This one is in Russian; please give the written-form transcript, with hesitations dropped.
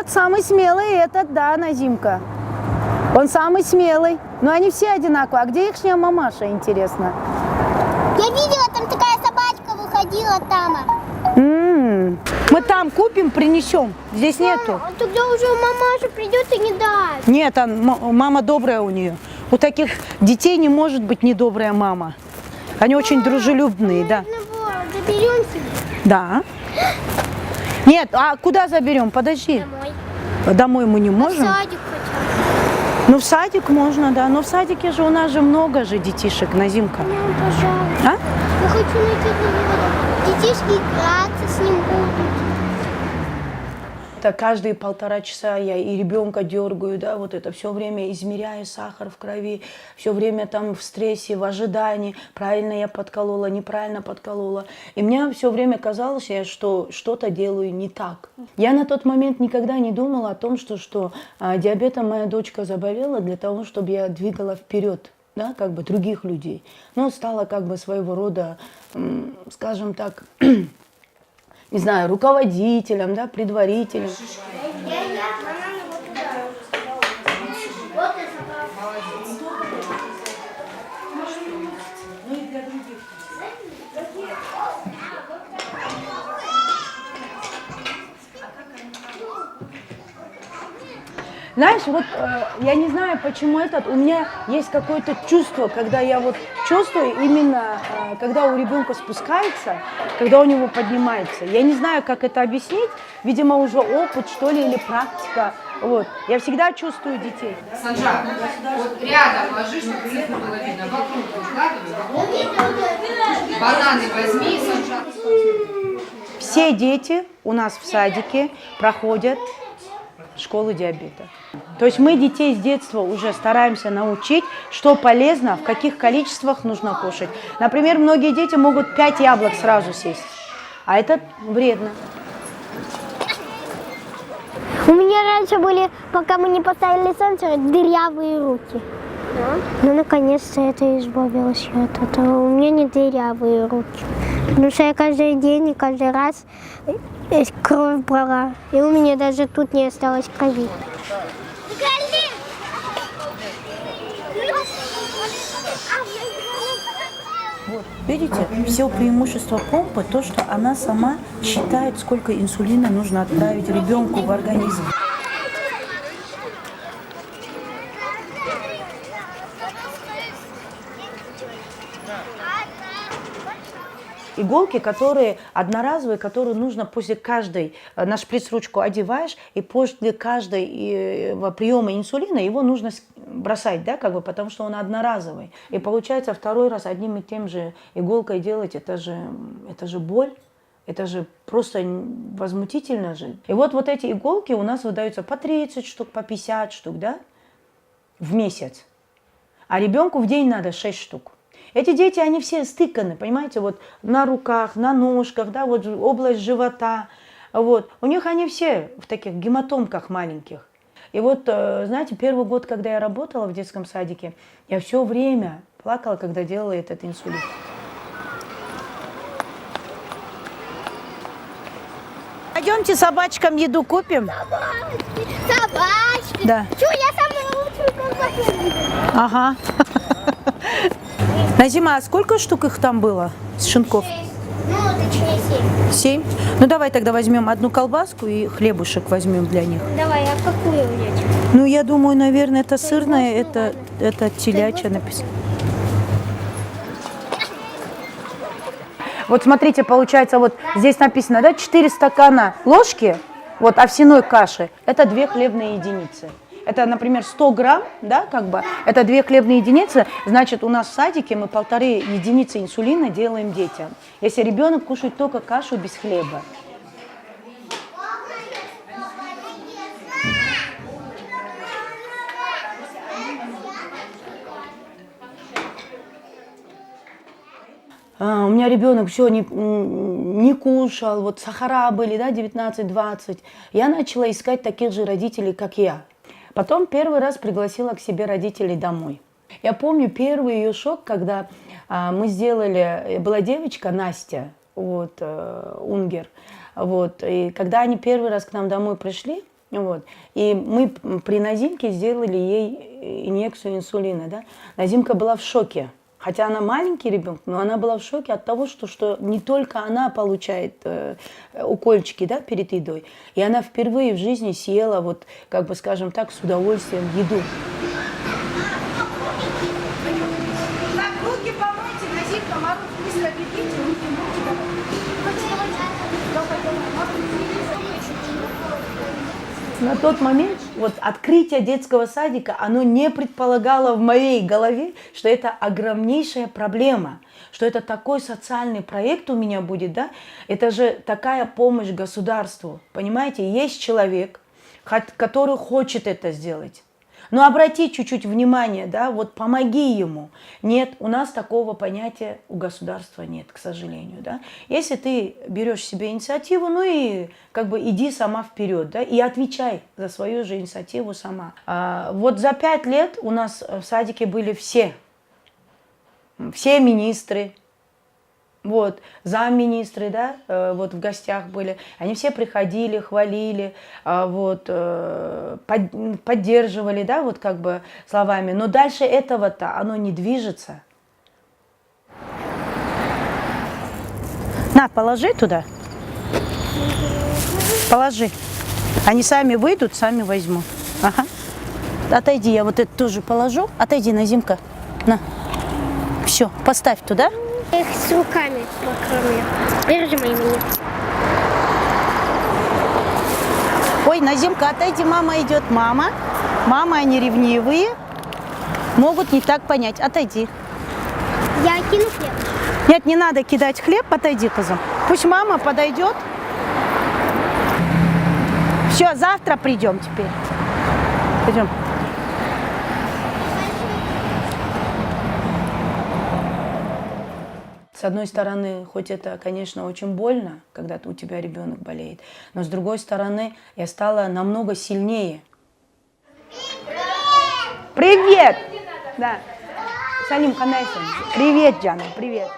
Вот самый смелый этот, да, Назимка. Он самый смелый. Но они все одинаковые. А где ихняя мамаша, интересно? Я видела, там такая собачка выходила там. Мы там купим, принесем. Здесь нету. А тогда уже мамаша придет и не даст. Нет, мама добрая у нее. У таких детей не может быть недобрая мама. Они очень дружелюбные, да. Заберем себе? Да. Нет, а куда заберем? Подожди. Домой. Домой мы не можем. В садик хотя Ну, в садик можно, да. Но в садике же у нас же много же детишек, Назимка. бы. Мам, пожалуйста. А? Я хочу найти детишки, играться с ним будут. Это каждые 1,5 часа я и ребенка дергаю, да, вот это все время измеряю сахар в крови, все время там в стрессе, в ожидании, правильно я подколола, неправильно подколола. И мне все время казалось, что что-то делаю не так. Я на тот момент никогда не думала о том, что диабетом моя дочка заболела для того, чтобы я двигала вперед, да, как бы других людей. Но стала как бы своего рода, скажем так, не знаю, руководителем, да, предварителем. Знаешь, вот я не знаю, почему у меня есть какое-то чувство, когда я вот чувствую именно, когда у ребенка спускается, когда у него поднимается. Я не знаю, как это объяснить, видимо, уже опыт, что ли, или практика. Вот. Я всегда чувствую детей. Санжар, вот рядом ложись, чтобы видно было видно. Вокруг укладывай, бананы возьми, Санжар. Все дети у нас в садике проходят школу диабета. То есть мы детей с детства уже стараемся научить, что полезно, в каких количествах нужно кушать. Например, многие дети могут 5 яблок сразу съесть, а это вредно. У меня раньше были, пока мы не поставили сенсоры, дырявые руки. Да? Ну, наконец-то это избавилась я от этого. У меня не дырявые руки. Потому что я каждый день и каждый раз кровь брала. И у меня даже тут не осталось крови. Вот, видите, все преимущество помпы, то, что она сама считает, сколько инсулина нужно отправить ребенку в организм. Иголки, которые одноразовые, которые нужно после каждой, на шприц-ручку одеваешь, и после каждого приема инсулина его нужно бросать, да, как бы, потому что он одноразовый. И получается второй раз одним и тем же иголкой делать, это же боль, это же просто возмутительно же. И вот эти иголки у нас выдаются по 30 штук, по 50 штук, да, в месяц. А ребенку в день надо 6 штук. Эти дети, они все стыканы, понимаете, вот на руках, на ножках, да, вот область живота, вот. У них они все в таких гематомках маленьких. И вот, знаете, первый год, когда я работала в детском садике, я все время плакала, когда делала этот инсулин. Пойдемте собачкам еду купим. Собачки. Да. Чё, я самая лучшая собака. Ага. Назима, а сколько штук их там было, щенков? 6. Ну, точнее 7. 7? Ну, давай тогда возьмем одну колбаску и хлебушек возьмем для них. Давай, а какую взять? Ну, я думаю, наверное, это сырное, это телячья написано. Вот смотрите, получается, вот здесь написано, да, 4 стакана ложки, вот овсяной каши, это 2 хлебные единицы. Это, например, 100 грамм, да, как бы, это 2 хлебные единицы, значит, у нас в садике мы 1,5 единицы инсулина делаем детям. Если ребенок кушает только кашу без хлеба. У меня ребенок все не кушал, вот сахара были, да, 19-20. Я начала искать таких же родителей, как я. Потом первый раз пригласила к себе родителей домой. Я помню первый ее шок, когда мы сделали, была девочка Настя, вот, Унгер, вот, и когда они первый раз к нам домой пришли, Вот. И мы при Назимке сделали ей инъекцию инсулина. Да? Назимка была в шоке. Хотя она маленький ребенок, но она была в шоке от того, что не только она получает укольчики, да, перед едой. И она впервые в жизни съела, вот, как бы скажем так, с удовольствием еду. Так, руки помойте, Назимка, Марусь, быстро бегите, руки мойте. На тот момент вот открытие детского садика, оно не предполагало в моей голове, что это огромнейшая проблема, что это такой социальный проект у меня будет, да? Это же такая помощь государству, понимаете? Есть человек, который хочет это сделать. Но обрати чуть-чуть внимание, да, вот помоги ему. Нет, у нас такого понятия у государства нет, к сожалению, да. Если ты берешь себе инициативу, ну и как бы иди сама вперед, да, и отвечай за свою же инициативу сама. Вот за 5 лет у нас в садике были все министры, вот, замминистры, да, вот в гостях были, они все приходили, хвалили, вот, поддерживали, да, вот как бы словами, но дальше этого-то оно не движется. На, положи туда, положи, они сами выйдут, сами возьмут, ага. Отойди, я вот это тоже положу, отойди, Назимка, на, все, поставь туда. Их с руками мокрыми. Держи мои меня. Ой, Назимка, отойди, мама идет. Мама, они ревнивые, могут не так понять. Отойди. Я кину хлеб. Нет, не надо кидать хлеб, отойди, коза. Пусть мама подойдет. Все, завтра придем теперь. Пойдем. С одной стороны, хоть это, конечно, очень больно, когда у тебя ребенок болеет, но с другой стороны, я стала намного сильнее. Привет! Да. Салим Канайсон. Привет, Джана, привет.